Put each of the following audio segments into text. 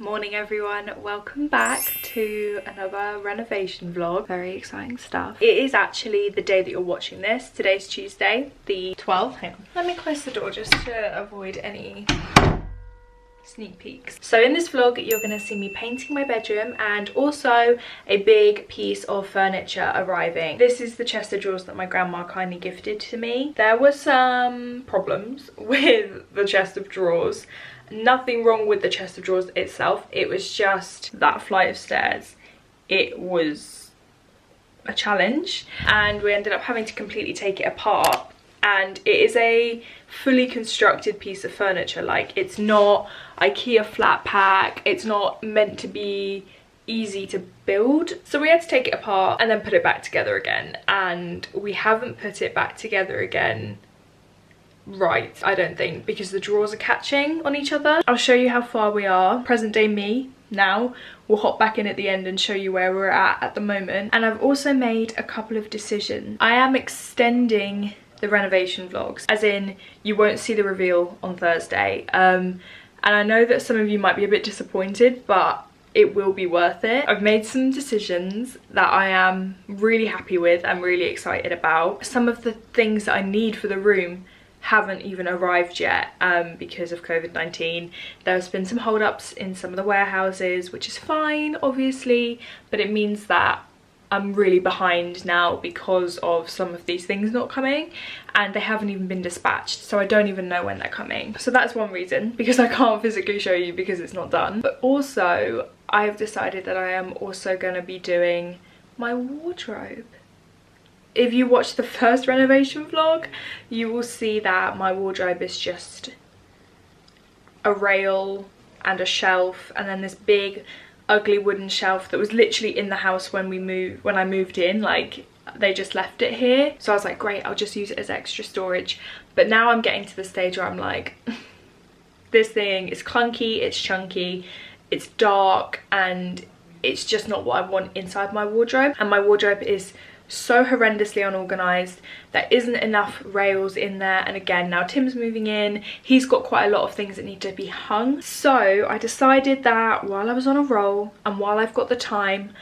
Morning everyone, welcome back to another renovation vlog. Very exciting stuff. It is actually the day that you're watching this. Today's Tuesday, the 12th. Hang on. Let me close the door just to avoid any sneak peeks. So in this vlog you're going to see me painting my bedroom and also a big piece of furniture arriving. This is the chest of drawers that my grandma kindly gifted to me. There were some problems with the chest of drawers. Nothing wrong with the chest of drawers itself, it was just that flight of stairs. It was a challenge and we ended up having to completely take it apart, and it is a fully constructed piece of furniture. Like, it's not IKEA flat pack, it's not meant to be easy to build. So we had to take it apart and then put it back together again, and we haven't put it back together again right, I don't think, because the drawers are catching on each other. I'll show you how far we are. Present day me now. We'll hop back in at the end and show you where we're at the moment. And I've also made a couple of decisions. I am extending the renovation vlogs, as in you won't see the reveal on Thursday. And I know that some of you might be a bit disappointed, but it will be worth it. I've made some decisions that I am really happy with and really excited about. Some of the things that I need for the room haven't even arrived yet because of COVID-19. There's been some hold-ups in some of the warehouses, which is fine obviously, but it means that I'm really behind now because of some of these things not coming, and they haven't even been dispatched, so I don't even know when they're coming. So that's one reason, because I can't physically show you because it's not done. But also I've decided that I am also going to be doing my wardrobe. If you watch the first renovation vlog, you will see that my wardrobe is just a rail and a shelf, and then this big ugly wooden shelf that was literally in the house when I moved in. Like, they just left it here, so I was like, great, I'll just use it as extra storage. But now I'm getting to the stage where I'm like, this thing is clunky, it's chunky, it's dark, and it's just not what I want inside my wardrobe. And my wardrobe is so horrendously unorganized. There isn't enough rails in there, and again, now Tim's moving in, he's got quite a lot of things that need to be hung. So I decided that while I was on a roll and while I've got the time,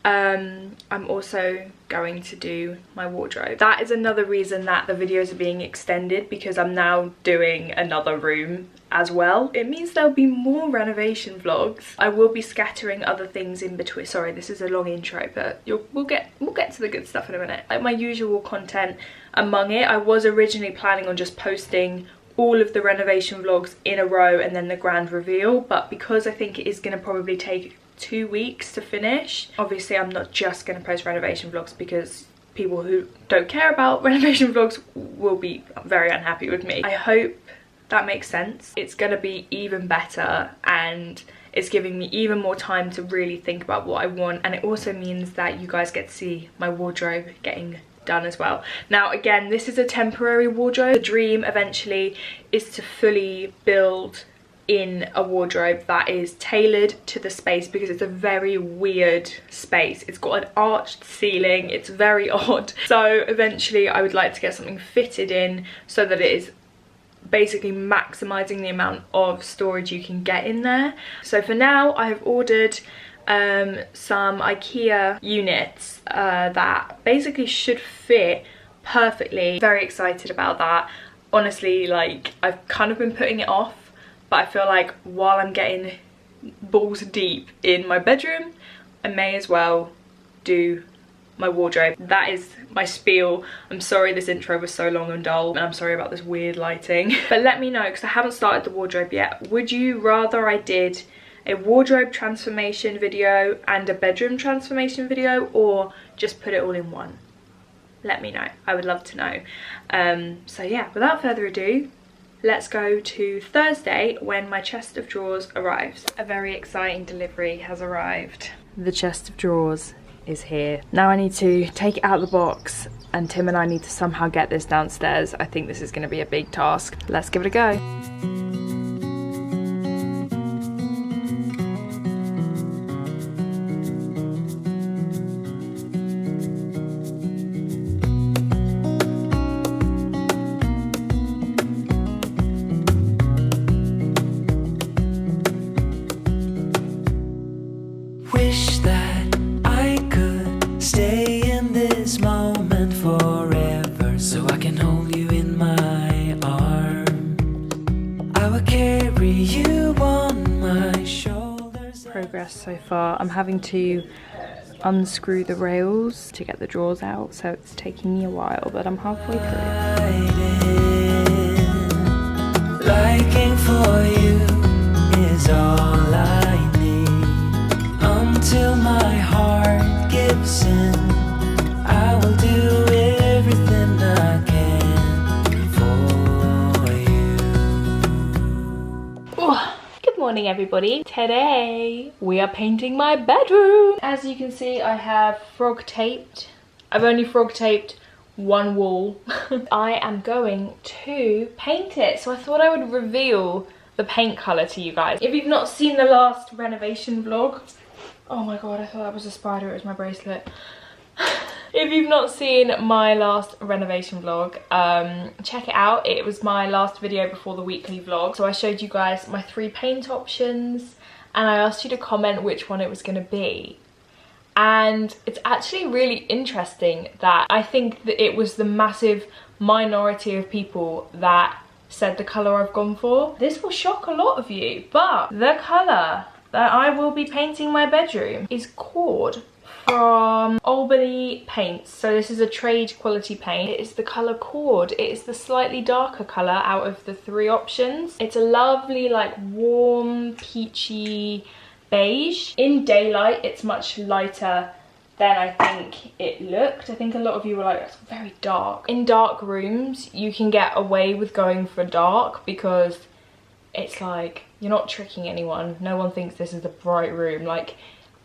I'm also going to do my wardrobe. That is another reason that the videos are being extended, because I'm now doing another room as well. It means there'll be more renovation vlogs. I will be scattering other things in between. Sorry, this is a long intro, but we'll get to the good stuff in a minute. Like my usual content among it, I was originally planning on just posting all of the renovation vlogs in a row and then the grand reveal, but because I think it is going to probably take 2 weeks to finish, obviously I'm not just going to post renovation vlogs, because people who don't care about renovation vlogs will be very unhappy with me. I hope that makes sense. It's going to be even better, and it's giving me even more time to really think about what I want, and it also means that you guys get to see my wardrobe getting done as well. Now again, this is a temporary wardrobe. The dream eventually is to fully build in a wardrobe that is tailored to the space, because it's a very weird space. It's got an arched ceiling, it's very odd. So eventually I would like to get something fitted in so that it is basically maximizing the amount of storage you can get in there. So for now I have ordered some IKEA units that basically should fit perfectly. Very excited about that. Honestly, like, I've kind of been putting it off, but I feel like while I'm getting balls deep in my bedroom, I may as well do my wardrobe. That is my spiel. I'm sorry this intro was so long and dull, and I'm sorry about this weird lighting. But let me know, because I haven't started the wardrobe yet. Would you rather I did a wardrobe transformation video and a bedroom transformation video, or just put it all in one? Let me know. I would love to know. So yeah, without further ado, let's go to Thursday when my chest of drawers arrives. A very exciting delivery has arrived. The chest of drawers is here. Now I need to take it out of the box, and Tim and I need to somehow get this downstairs. I think this is going to be a big task. Let's give it a go. progress so far. I'm having to unscrew the rails to get the drawers out, so it's taking me a while, but I'm halfway through. Liking for you is all I need. Until my heart gives in, I will do everything I can for you. Oh, good morning everybody. Today we are painting my bedroom. As you can see, I have frog taped. I've only frog taped one wall. I am going to paint it, so I thought I would reveal the paint colour to you guys. If you've not seen the last renovation vlog, oh my god, I thought that was a spider, it was my bracelet. If you've not seen my last renovation vlog, check it out. It was my last video before the weekly vlog. So I showed you guys my 3 paint options and I asked you to comment which one it was going to be. And it's actually really interesting that I think that it was the massive minority of people that said the colour I've gone for. This will shock a lot of you, but the colour that I will be painting my bedroom is Cord from Albany paints. So this is a trade quality paint. It is the colour Cord. It is the slightly darker colour out of the 3 options. It's a lovely, like, warm, peachy beige. In daylight it's much lighter than I think it looked. I think a lot of you were like, it's very dark. In dark rooms you can get away with going for dark because it's like you're not tricking anyone. No one thinks this is a bright room. Like,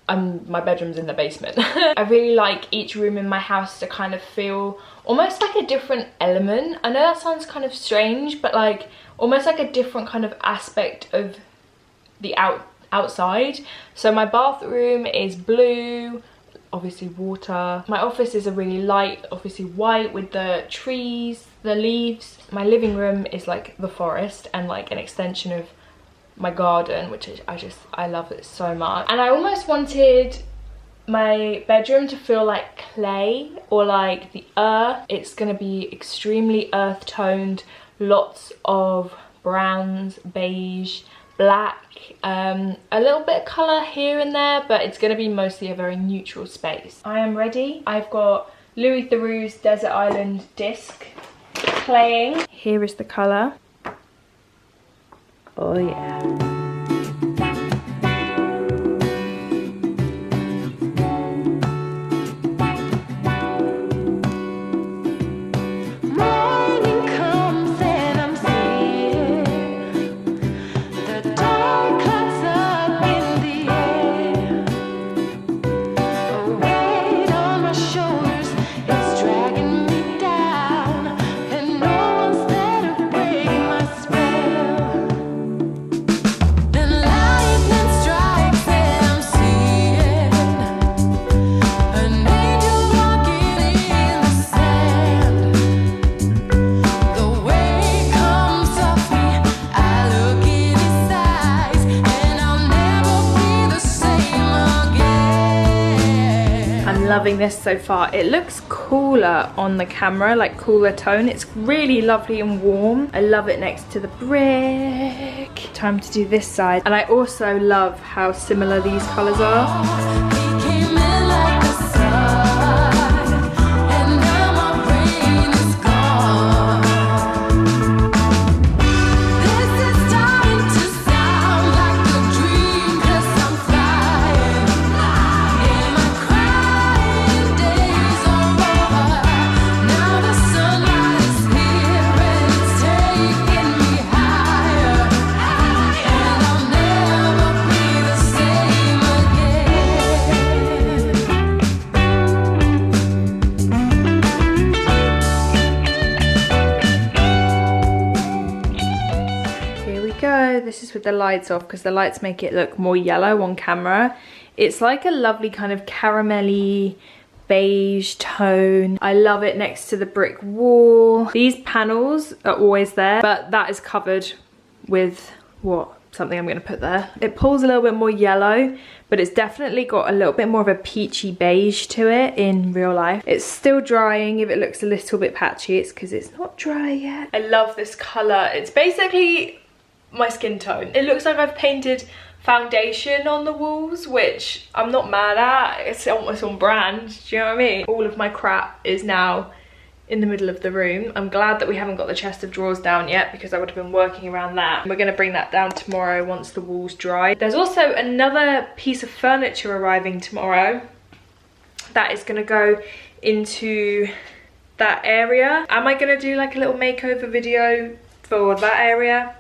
my bedroom's in the basement. I really like each room in my house to kind of feel almost like a different element. I know that sounds kind of strange, but like almost like a different kind of aspect of the outside. So my bathroom is blue, obviously water. My office is a really light, obviously white with the trees, the leaves. My living room is like the forest and like an extension of my garden, which is, I love it so much. And I almost wanted my bedroom to feel like clay or like the earth. It's gonna be extremely earth toned, lots of browns, beige, black, a little bit of colour here and there, but it's going to be mostly a very neutral space. I am ready. I've got Louis Theroux's Desert Island disc playing. Here is the colour. Oh yeah. Loving this so far. It looks cooler on the camera, like cooler tone. It's really lovely and warm. I love it next to the brick. Time to do this side. And I also love how similar these colours are. This is with the lights off because the lights make it look more yellow on camera. It's like a lovely kind of caramelly beige tone. I love it next to the brick wall. These panels are always there, but that is covered with something I'm going to put there. It pulls a little bit more yellow, but it's definitely got a little bit more of a peachy beige to it in real life. It's still drying. If it looks a little bit patchy, it's because it's not dry yet. I love this colour. It's basically my skin tone. It looks like I've painted foundation on the walls, which I'm not mad at. It's almost on brand, do you know what I mean? All of my crap is now in the middle of the room. I'm glad that we haven't got the chest of drawers down yet, because I would have been working around that. We're going to bring that down tomorrow once the walls dry. There's also another piece of furniture arriving tomorrow that is going to go into that area. Am I going to do like a little makeover video for that area?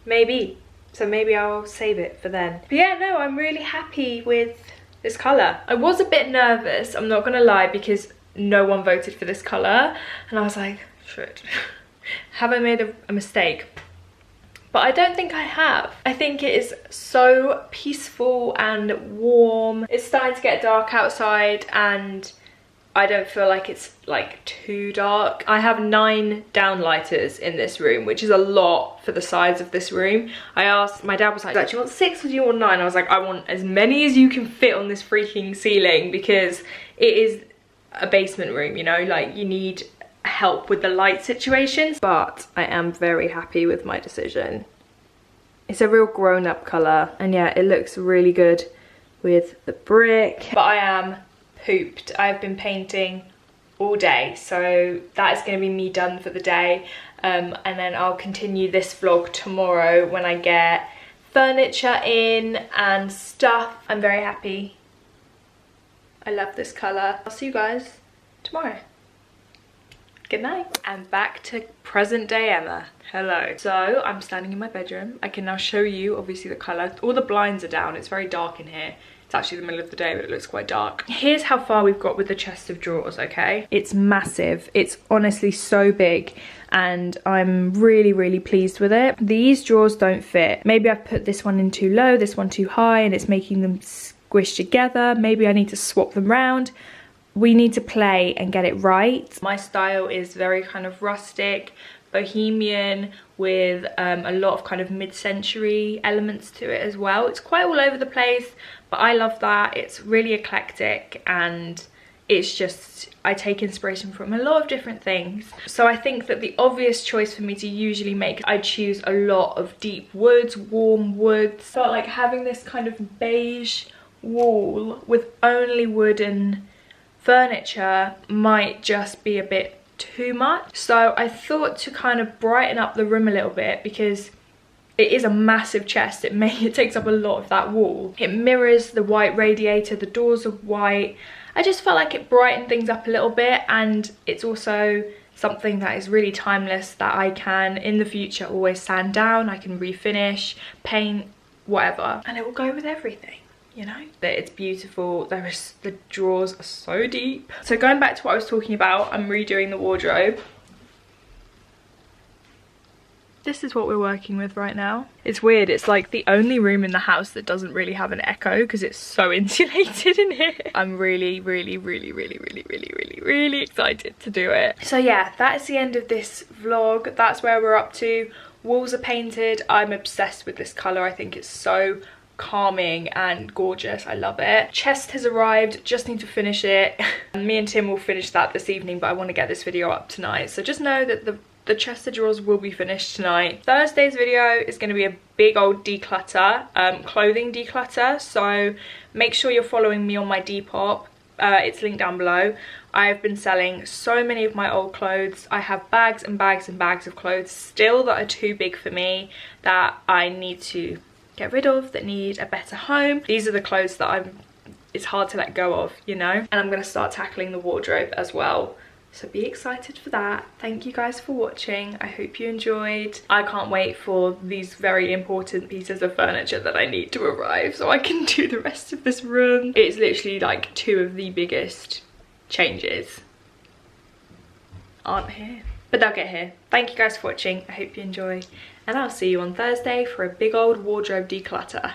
Maybe. So maybe I'll save it for then. But yeah, no, I'm really happy with this colour. I was a bit nervous, I'm not going to lie, because no one voted for this colour. And I was like, shit, have I made a mistake? But I don't think I have. I think it is so peaceful and warm. It's starting to get dark outside and I don't feel like it's like too dark. I have 9 downlighters in this room, which is a lot for the size of this room. I asked, my dad was like, do you want 6 or do you want 9? I was like, I want as many as you can fit on this freaking ceiling, because it is a basement room, you know, like you need help with the light situations. But I am very happy with my decision. It's a real grown-up colour, and yeah, it looks really good with the brick. But I am pooped. I've been painting all day, so that is going to be me done for the day, and then I'll continue this vlog tomorrow when I get furniture in and stuff. I'm very happy. I love this colour. I'll see you guys tomorrow. Good night. And back to present day Emma. Hello. So I'm standing in my bedroom. I can now show you obviously the colour. All the blinds are down. It's very dark in here. It's actually the middle of the day, but it looks quite dark. Here's how far we've got with the chest of drawers, okay? It's massive. It's honestly so big, and I'm really, really pleased with it. These drawers don't fit. Maybe I've put this one in too low, this one too high, and it's making them squish together. Maybe I need to swap them round. We need to play and get it right. My style is very kind of rustic, bohemian, with a lot of kind of mid-century elements to it as well. It's quite all over the place, but I love that. It's really eclectic, and it's just, I take inspiration from a lot of different things. So I think that the obvious choice for me to usually make, I choose a lot of deep woods, warm woods. But like having this kind of beige wall with only wooden furniture might just be a bit too much. So I thought to kind of brighten up the room a little bit, because it is a massive chest. It takes up a lot of that wall. It mirrors the white radiator, the doors are white. I just felt like it brightened things up a little bit, and it's also something that is really timeless that I can in the future always sand down. I can refinish, paint, whatever, and it will go with everything. You know, that it's beautiful. The drawers are so deep. So going back to what I was talking about, I'm redoing the wardrobe. This is what we're working with right now. It's weird, it's like the only room in the house that doesn't really have an echo because it's so insulated in here. I'm really, really, really, really, really, really, really, really excited to do it. So yeah, that is the end of this vlog. That's where we're up to. Walls are painted. I'm obsessed with this colour. I think it's so calming and gorgeous. I love it. Chest has arrived, just need to finish it. Me and Tim will finish that this evening, but I want to get this video up tonight. So just know that the chest of drawers will be finished tonight. Thursday's video is going to be a big old declutter, clothing declutter. So make sure you're following me on my Depop. It's linked down below. I've been selling so many of my old clothes. I have bags and bags and bags of clothes still that are too big for me, that I need to get rid of, that need a better home. These are the clothes that it's hard to let go of, you know? And I'm gonna start tackling the wardrobe as well. So be excited for that. Thank you guys for watching. I hope you enjoyed. I can't wait for these very important pieces of furniture that I need to arrive so I can do the rest of this room. It's literally like 2 of the biggest changes aren't here, but they'll get here. Thank you guys for watching. I hope you enjoy, and I'll see you on Thursday for a big old wardrobe declutter.